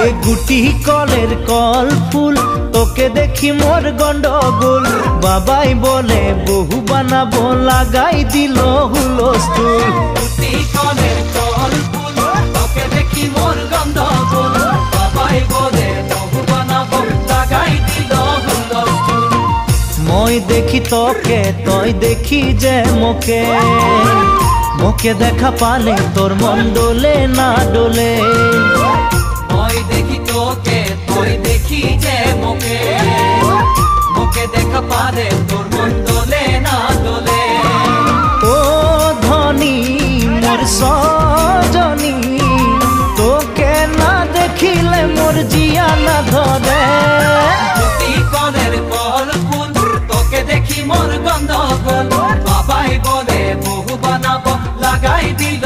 এ গুটি কলের কল ফুল তোকে দেখি মোর গন্ডগোল বাবাই বলে বহু বানাবো লাগাই দিল হুলস্থুল গুটি কলের কল ফুল তোকে দেখি মোর গন্ডগোল বাবাই বলে বহু বানাবো লাগাই দিল হুলস্থুল মই দেখি তোকে তই দেখি যে মোকে মোকে দেখা পালে তোর মন ডোলে না ডোলে মই দেখি তোকে তুই দেখি যে মোকে মোকে দেখা পারে তোর মন দোলে না দোলে ও ধনী মোর সজনী তোকে না দেখিলে মোর জিয়া না ধরে গুটি কলের কল ফুল তোকে দেখি মোর গন্ডগোল বাবাই বলে বহু বানাবো লাগাই দিল